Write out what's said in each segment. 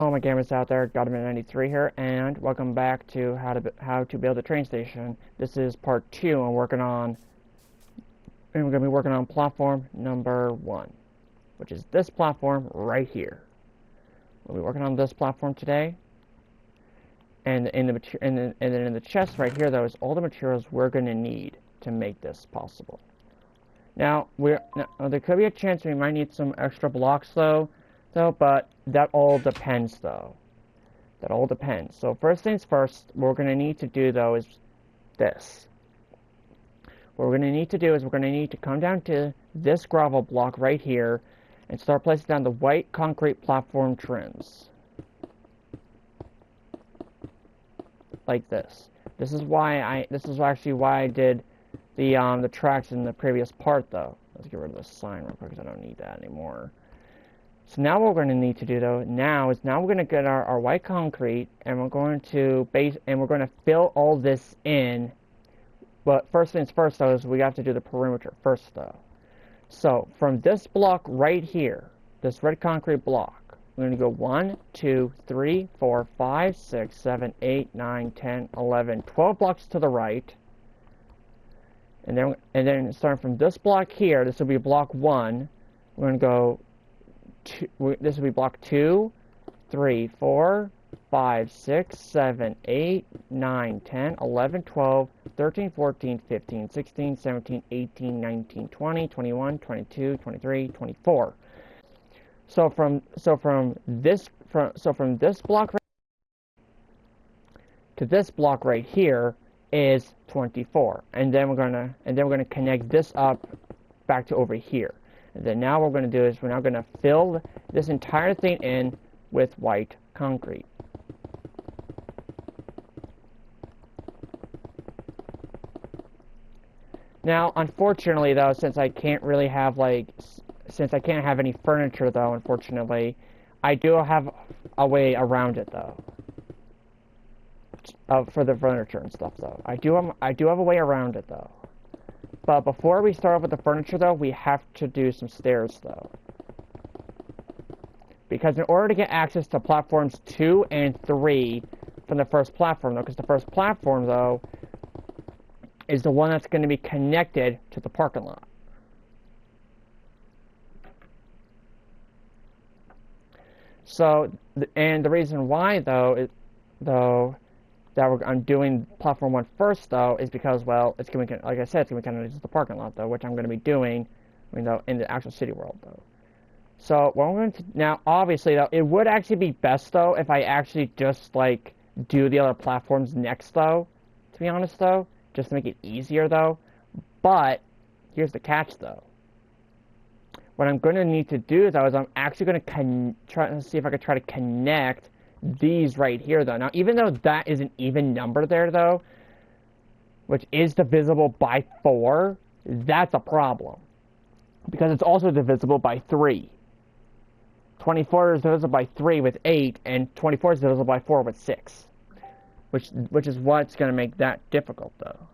All my gamers out there, Godman93 here, and welcome back to how to build a train station. This is part 2, and we're going to be working on platform number 1, which is this platform right here. We'll be working on this platform today, and in the chest right here, though, is all the materials we're going to need to make this possible. Now, there could be a chance we might need some extra blocks, though, but that all depends, though. That all depends. So first things first, what we're going to need to do, though, is this. What we're going to need to do is we're going to need to come down to this gravel block right here and start placing down the white concrete platform trims. Like this. This is actually why I did the tracks in the previous part, though. Let's get rid of this sign real quick because I don't need that anymore. So now what we're going to need to do, though, we're going to get our white concrete, and we're going to fill all this in. But first things first, though, is we have to do the perimeter first, though. So from this block right here, this red concrete block, we're going to go 1, 2, 3, 4, 5, 6, 7, 8, 9, 10, 11, 12 blocks to the right. And then starting from this block here, this will be block 1. We're going to go. This will be block 2, 3, 4, 5, 6, 7, 8, 9, 10, 11, 12, 13, 14, 15, 16, 17, 18, 19, 20, 21, 22, 23, 24. So from this block to this block right here is 24. And then we're gonna connect this up back to over here. And then now what we're going to do is we're now going to fill this entire thing in with white concrete. Now, unfortunately, though, since I can't have any furniture, though, unfortunately, I do have a way around it, though. For the furniture and stuff, though. I do have a way around it, though. But before we start off with the furniture, though, we have to do some stairs, though. Because in order to get access to platforms 2 and 3 from the first platform, though, because the first platform, though, is the one that's going to be connected to the parking lot. So, and the reason why, though, I'm doing platform 1 first, though, is because, well, it's going to be, like I said, it's going to be connected to the parking lot, though, which I'm going to be doing, in the actual city world, though. So, what I'm going to, now, obviously, though, it would actually be best, though, if I actually just, like, do the other platforms next, though, to be honest, though, just to make it easier, though. But, here's the catch, though. What I'm going to need to do, though, is I'm actually going to try to see if I can try to connect these right here, though. Now, even though that is an even number there, though, which is divisible by 4, that's a problem. Because it's also divisible by 3. 24 is divisible by 3 with 8, and 24 is divisible by 4 with 6. Which is what's going to make that difficult, though.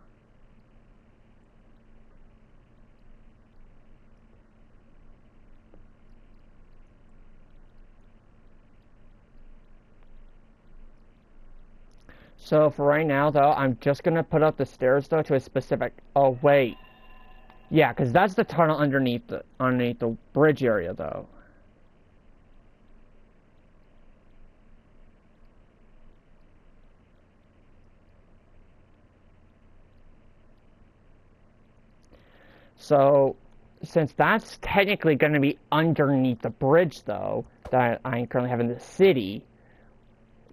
So for right now, though, I'm just going to put up the stairs, though, to a specific... Oh, wait. Yeah, because that's the tunnel underneath the bridge area, though. So, since that's technically going to be underneath the bridge, though, that I currently have in the city...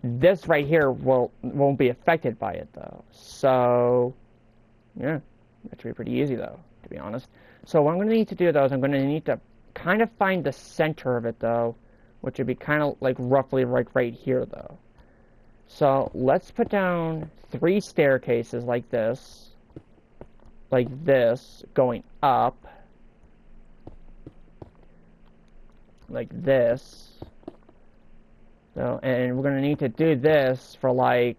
This right here won't be affected by it, though. So, yeah, that should be pretty easy, though, to be honest. So what I'm going to need to do, though, is I'm going to need to kind of find the center of it, though, which would be kind of like roughly right here, though. So let's put down 3 staircases like this, going up, like this. So, and we're going to need to do this for, like,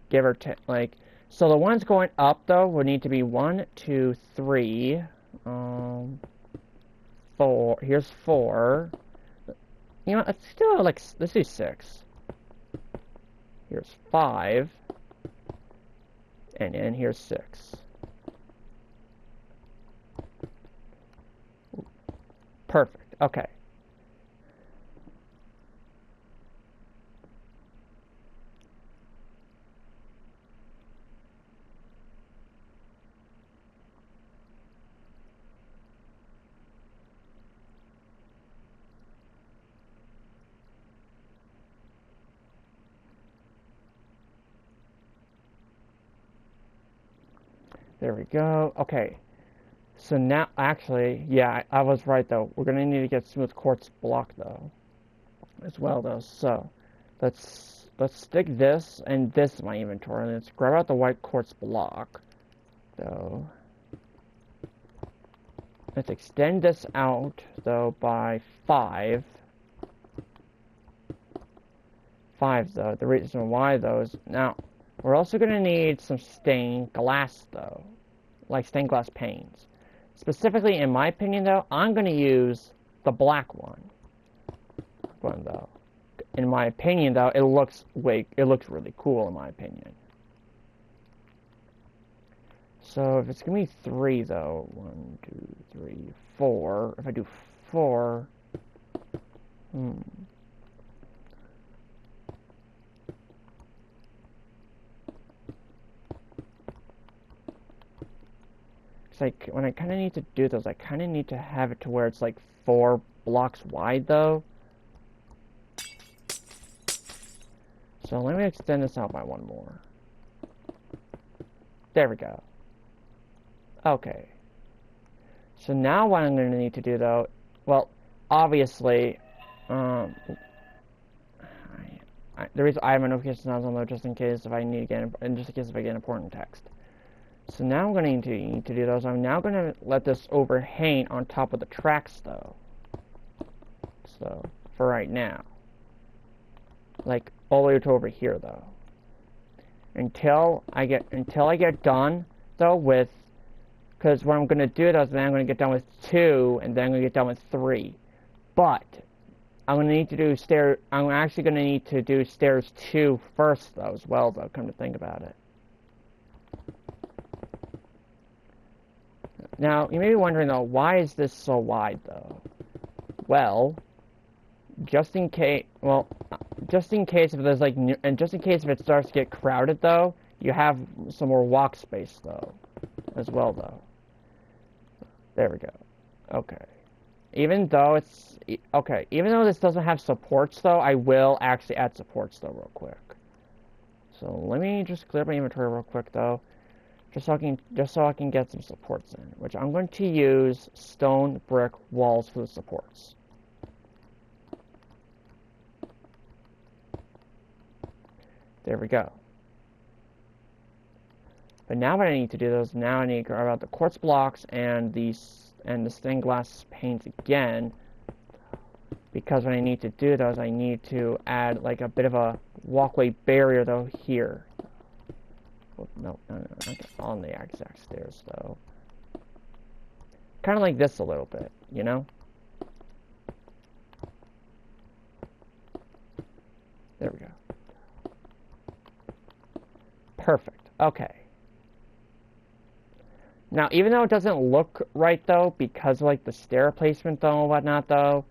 give or take, like, so the ones going up, though, would need to be 1, 2, 3, 4, here's 4, You know, let's do like, let's do 6. Here's 5. And then here's 6. Perfect. Okay. There we go. Okay. So now, actually, yeah, I was right though. We're gonna need to get smooth quartz block though, as well though. So, let's stick this and this in my inventory, and let's grab out the white quartz block. So, let's extend this out though by 5. 5 though. The reason why though is now we're also gonna need some stained glass though, like stained glass panes. Specifically, in my opinion, though, I'm going to use the black one. Though. In my opinion, though, it looks really cool, in my opinion. So, if it's going to be 3, though, 1, 2, 3, 4. If I do 4, like, when I kind of need to do those, I kind of need to have it to where it's like 4 blocks wide, though. So let me extend this out by 1 more. There we go. Okay. So now what I'm going to need to do, though, well, obviously, the reason I have my notifications on though, just in case if I need to get, and just in case if I get important text. So now I'm going to need to do those. I'm now going to let this overhang on top of the tracks, though. So, for right now. Like, all the way to over here, though. Until I get done, though, with... Because what I'm going to do, though, is then I'm going to get done with 2, and then I'm going to get done with 3. But, I'm going to need to do stairs... I'm actually going to need to do stairs 2 first, though, as well, though, come to think about it. Now, you may be wondering, though, why is this so wide, though? Well, just in case if there's, like, and just in case if it starts to get crowded, though, you have some more walk space, though, as well, though. There we go. Okay. Even though this doesn't have supports, though, I will actually add supports, though, real quick. So, let me just clear my inventory real quick, though. Just so I can get some supports in, which I'm going to use stone brick walls for the supports. There we go. But now what I need to do is now I need to grab out the quartz blocks and the stained glass panes again, because what I need to do though is I need to add like a bit of a walkway barrier though here. No, okay, on the exact stairs, though. Kind of like this a little bit, you know? There we go. Perfect. Okay. Now, even though it doesn't look right, though, because of, like, the stair placement, though, and whatnot, though,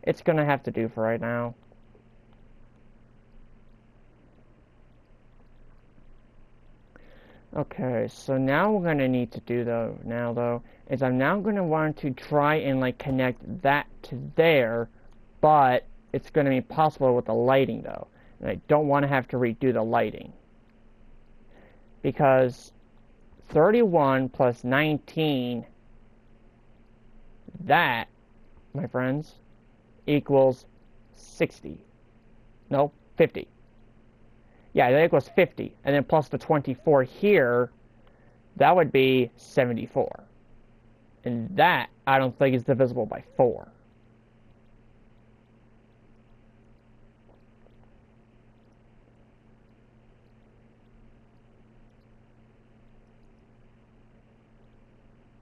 it's gonna have to do for right now. Okay, so now we're going to need to do, though, is I'm now going to want to try and, like, connect that to there, but it's going to be possible with the lighting, though. And I don't want to have to redo the lighting. Because 31 plus 19, that, my friends, equals 60. No, 50. Yeah, that equals 50. And then plus the 24 here, that would be 74. And that, I don't think, is divisible by 4.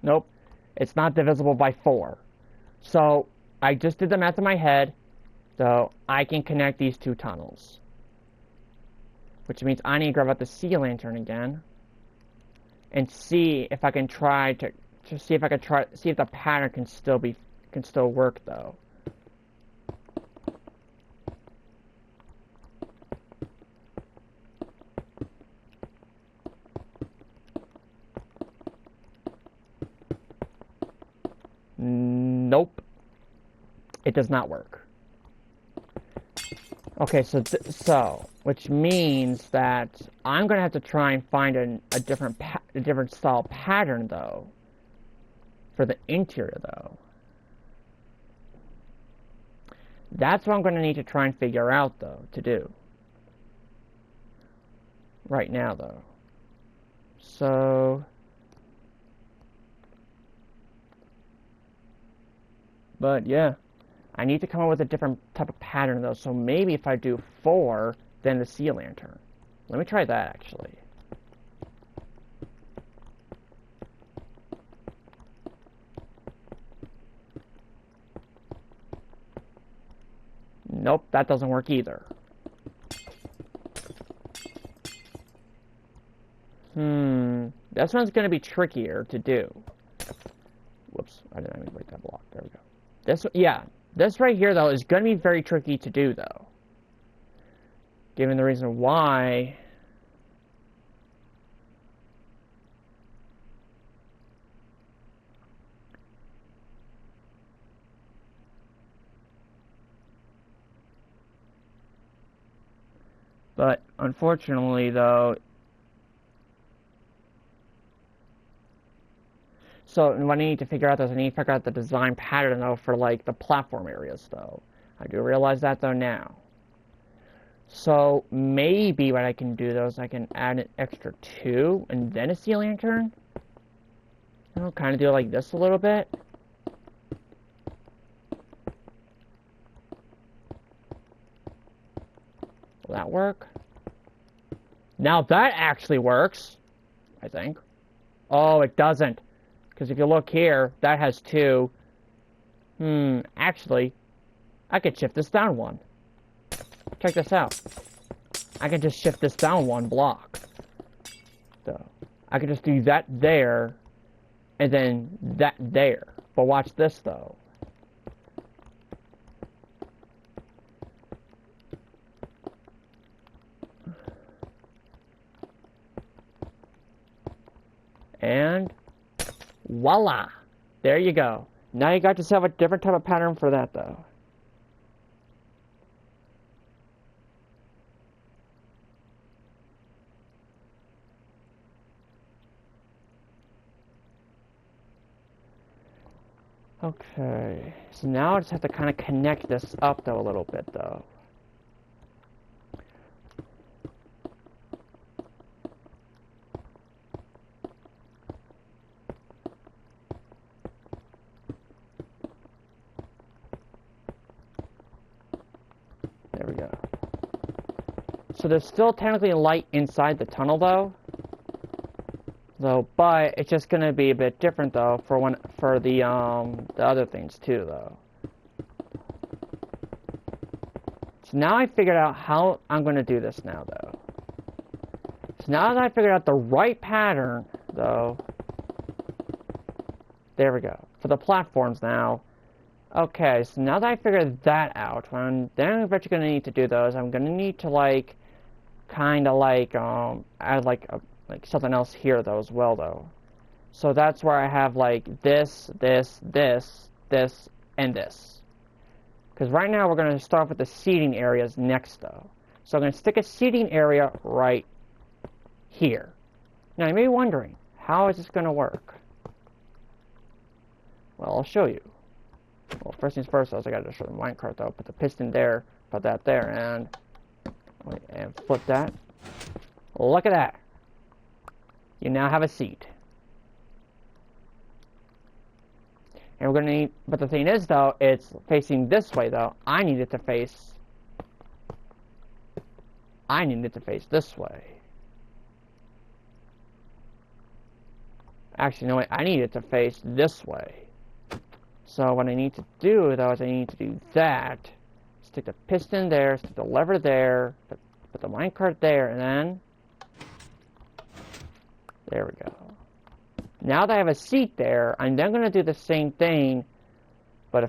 Nope. It's not divisible by 4. So, I just did the math in my head. So I can connect these two tunnels. Which means I need to grab out the sea lantern again. And see if I can try to see if I can see if the pattern can still work though. Nope. It does not work. Okay, so which means that I'm gonna have to try and find a different style pattern though for the interior though. That's what I'm gonna need to try and figure out though to do right now though. So, but yeah. I need to come up with a different type of pattern though, so maybe if I do 4, then the sea lantern. Let me try that actually. Nope, that doesn't work either. This one's gonna be trickier to do. Whoops, I didn't mean to break that block. There we go. This right here, though, is going to be very tricky to do, though. Given the reason why... But, unfortunately, though... So, what I need to figure out is I need to figure out the design pattern, though, for, like, the platform areas, though. I do realize that, though, now. So, maybe what I can do, though, is I can add an extra 2 and then a sea lantern. I'll kind of do it like this a little bit. Will that work? Now that actually works, I think. Oh, it doesn't. Because if you look here, that has 2. Actually, I could shift this down 1. Check this out. I can just shift this down 1 block. So, I could just do that there, and then that there. But watch this, though. And voila! There you go. Now you got yourself a different type of pattern for that, though. Okay, so now I just have to kind of connect this up, though, a little bit, though. There we go. So there's still technically light inside the tunnel, though. But it's just gonna be a bit different though for the other things too though. So now I figured out how I'm gonna do this now though. So now that I figured out the right pattern though, there we go. For the platforms now. Okay, so now that I figured that out, then I'm eventually gonna need to do those. I'm gonna need to like kinda like add like something else here though as well though. So that's where I have like this, this, this, this, and this. Because right now we're going to start with the seating areas next though. So I'm going to stick a seating area right here. Now you may be wondering, how is this going to work? Well, I'll show you. Well, first things first, I got to show the minecart though. Put the piston there, put that there, and flip that. Look at that. You now have a seat. And we're going to need, but the thing is though, it's facing this way though. I need it to face this way. Actually, no, wait, I need it to face this way. So what I need to do though is I need to do that. stick the piston there, stick the lever there, put the minecart there, and then there we go. Now that I have a seat there, I'm then going to do the same thing, but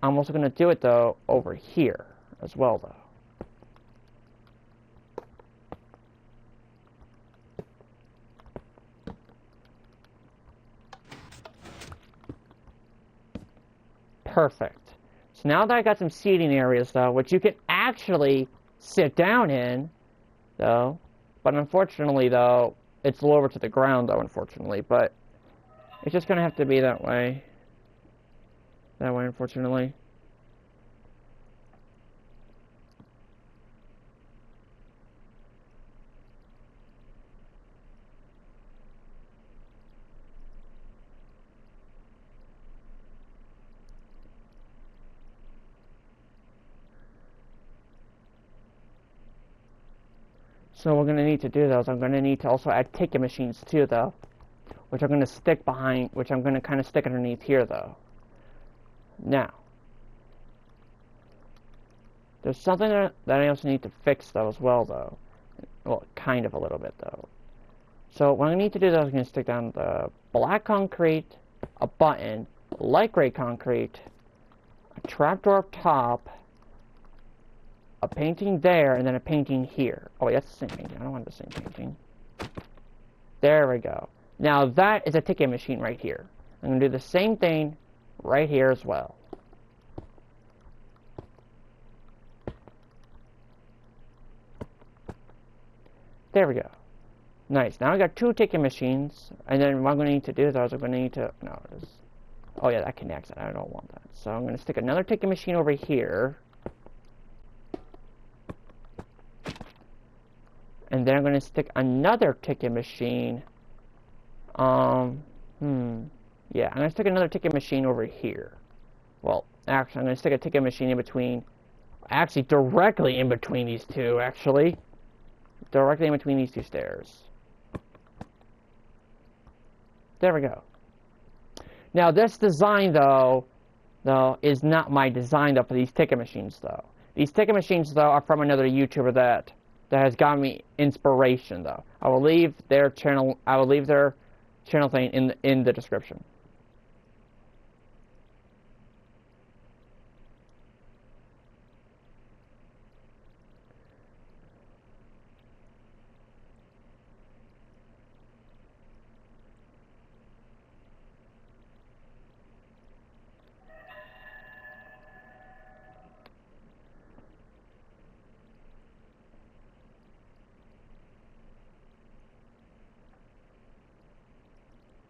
I'm also going to do it though over here as well though. Perfect. So now that I got some seating areas though, which you can actually sit down in though, but unfortunately though, it's lower to the ground though, unfortunately, but it's just gonna have to be that way. That way, unfortunately. So what we're going to need to do though is I'm going to need to also add ticket machines too though, which I'm going to stick behind, which I'm going to kind of stick underneath here though. Now, there's something that I also need to fix though as well though. Well, kind of a little bit though. So what I need to do though is I'm going to stick down the black concrete, a button, light gray concrete, a trapdoor up top, a painting there, and then a painting here. Oh wait, that's the same painting. I don't want the same painting. There we go. Now that is a ticket machine right here. I'm going to do the same thing right here as well. There we go. Nice. Now I got 2 ticket machines, and then what I'm going to need to do is I'm going to need to... No, it is... Oh yeah, that connects. I don't want that. So I'm going to stick another ticket machine over here. And then I'm going to stick another ticket machine. Yeah, I'm going to stick another ticket machine over here. Well, actually, I'm going to stick a ticket machine in between. Actually, directly in between these two, actually. Directly in between these 2 stairs. There we go. Now, this design, though, is not my design, though, for these ticket machines, though. These ticket machines, though, are from another YouTuber that has gotten me inspiration though. I will leave their channel thing in the description.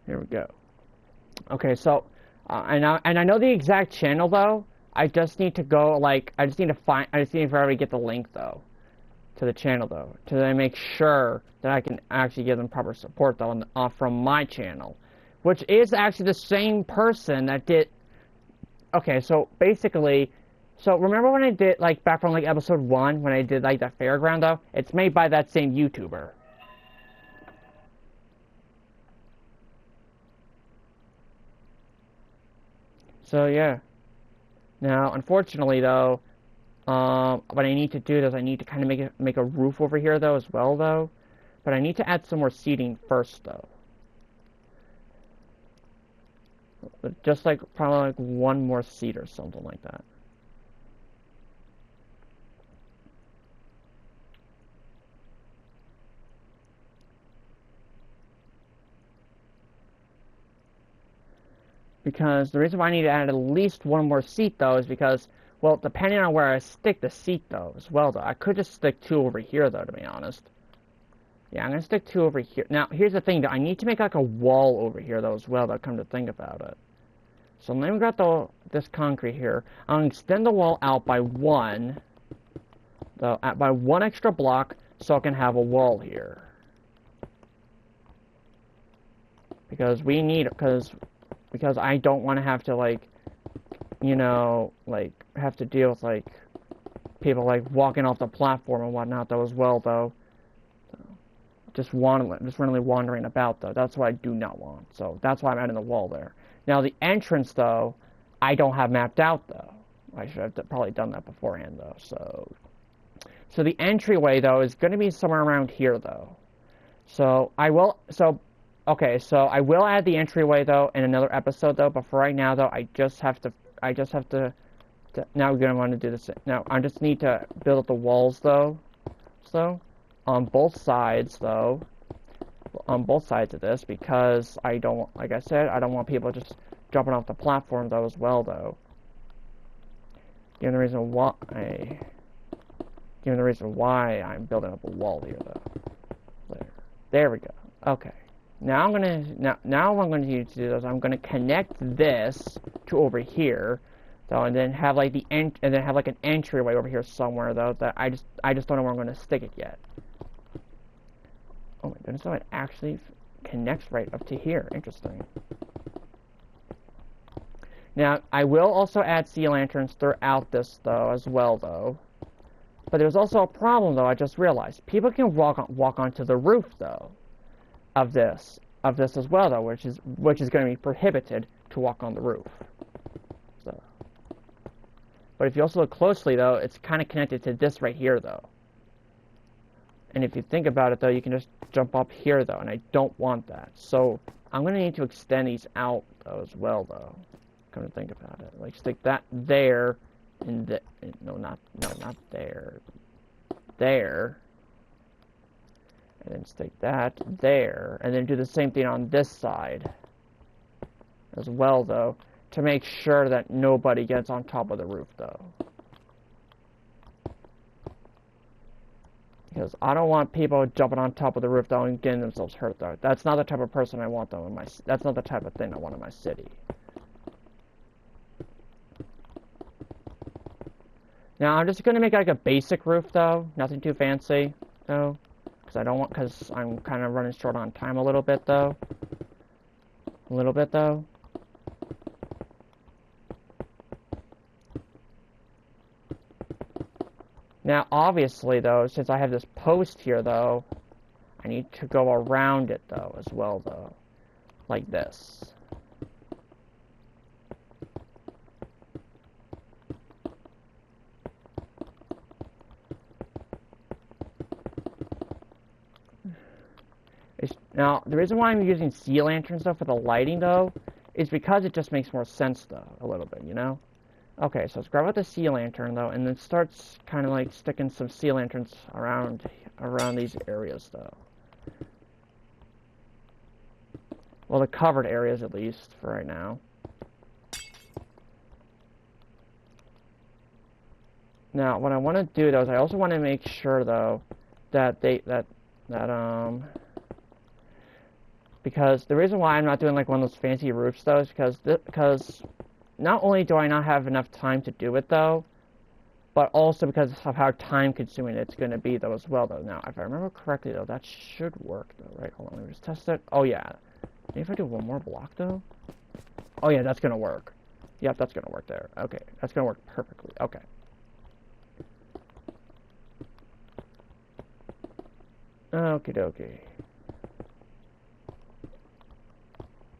Here we go. Okay, so and I know the exact channel though. I just need to go I just need to forever get the link though to the channel though to then make sure that I can actually give them proper support though from my channel, which is actually the same person that did. Okay, so basically, so remember when I did back from episode 1 when I did the fairground though? It's made by that same YouTuber. So yeah. Now, unfortunately, though, what I need to do is I need to kind of make a roof over here though as well though. But I need to add some more seating first though. Just probably one more seat or something like that. Because the reason why I need to add at least one more seat, though, is because, well, depending on where I stick the seat, though, as well, though. I could just stick 2 over here, though, to be honest. Yeah, I'm going to stick 2 over here. Now, here's the thing, though. I need to make, a wall over here, though, as well, though, come to think about it. So let me grab this concrete here. I'll extend the wall out by 1, though, by 1 extra block, so I can have a wall here. Because we need, because I don't want to have to, have to deal with, people, walking off the platform and whatnot, though, as well, though. So, just randomly wandering about, though. That's what I do not want. So, that's why I'm adding the wall there. Now, the entrance, though, I don't have mapped out, though. I should have probably done that beforehand, though. So the entryway, though, is going to be somewhere around here, though. So I will, okay, so I will add the entryway, though, in another episode, though, but for right now, though, I just have to, now we're going to want to do this. Now, I just need to build up the walls, though. So, on both sides, though, on both sides of this, because I don't, like I said, I don't want people just jumping off the platform, though, as well, though. Given the reason why I'm building up a wall here, though. There we go. Okay. Now I'm gonna now what I'm gonna need to do is I'm gonna connect this to over here, though, and then have like an entryway over here somewhere, though. That I just don't know where I'm gonna stick it yet. Oh my goodness! So it actually connects right up to here. Interesting. Now I will also add sea lanterns throughout this, though, as well, though. But there's also a problem, though. I just realized people can walk onto the roof, though, of this as well, though, which is going to be prohibited to walk on the roof. So, but if you also look closely, though, it's kind of connected to this right here, though. And if you think about it, though, you can just jump up here, though, and I don't want that. So I'm going to need to extend these out, though, as well, though. Come to think about it, like stick that there. Not there. There. And then stick that there. And then do the same thing on this side as well, though, to make sure that nobody gets on top of the roof, though. Because I don't want people jumping on top of the roof, though, and getting themselves hurt, though. That's not the type of person I want, though, that's not the type of thing I want in my city. Now, I'm just going to make like a basic roof, though. Nothing too fancy, though. Because I'm kind of running short on time a little bit, though. Now, obviously, though, since I have this post here, though, I need to go around it, though, as well, though. Like this. Now, the reason why I'm using sea lanterns, though, for the lighting, though, is because it just makes more sense, though, a little bit, you know? Okay, so let's grab out the sea lantern, though, and then starts kind of like sticking some sea lanterns around these areas, though. Well, the covered areas, at least, for right now. Now, what I want to do, though, is I also want to make sure, though, because the reason why I'm not doing like one of those fancy roofs, though, is because not only do I not have enough time to do it, though, but also because of how time-consuming it's going to be, though, as well, though. Now, if I remember correctly, though, that should work, though, right? Hold on, let me just test it. Oh, yeah. Maybe if I do one more block, though? Oh, yeah, that's going to work. Yep, that's going to work there. Okay, that's going to work perfectly. Okay. Okie dokie.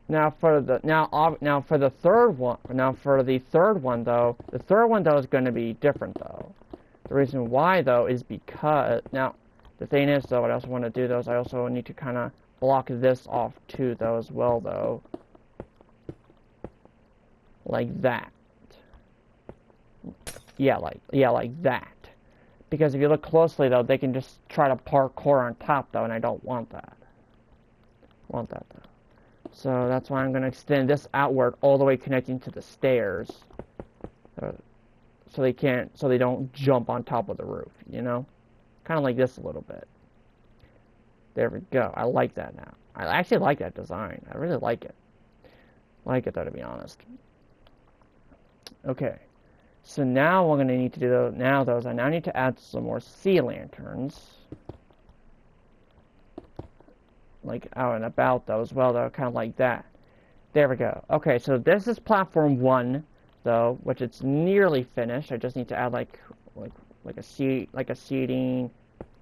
Now for the third one, though, is going to be different, though. The reason why, though, is because now the thing is, though, what I also want to do, though, is I also need to kind of block this off too, though, as well, though, like that. Yeah, like that. Because if you look closely, though, they can just try to parkour on top, though, and I don't want that. Though. So that's why I'm going to extend this outward all the way connecting to the stairs. So they don't jump on top of the roof, you know? Kind of like this a little bit. There we go. I like that now. I actually like that design. I really like it. Though, to be honest. Okay. So now what I'm going to need to do, though, is I now need to add some more sea lanterns. Like out and about, though, as well, though, kind of like that. There we go. Okay, so this is platform 1, though, which it's nearly finished. I just need to add like a seating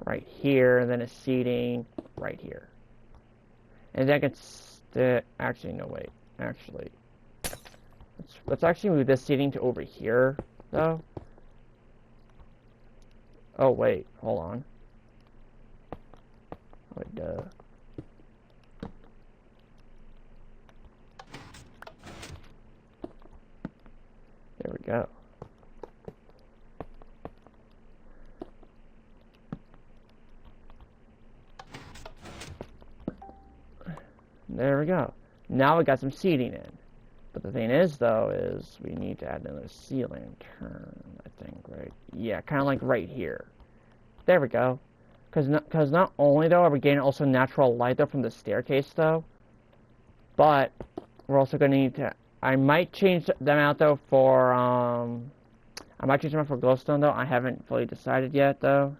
right here, and then a seating right here. And then I can actually, no, wait. Actually, let's actually move this seating to over here, though. Oh, wait. Hold on. Wait, duh. There we go. There we go. Now we got some seating in. But the thing is, though, is we need to add another sea lantern, I think, right? Yeah, kind of like right here. There we go. Because not only, though, are we getting also natural light, though, from the staircase, though, but we're also going to need to... I might change them out, though, for, I might change them out for glowstone, though. I haven't fully decided yet, though.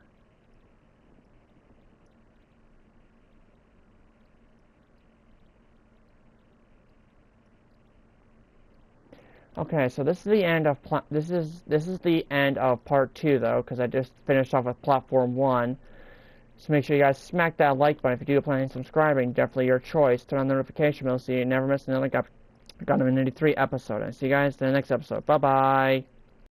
Okay, so this is the end of this is the end of part 2, though, because I just finished off with platform 1. So make sure you guys smack that like button if you do plan on subscribing. Definitely your choice. Turn on the notification bell so you never miss another Gundam 93 episode. And see you guys in the next episode. Bye bye.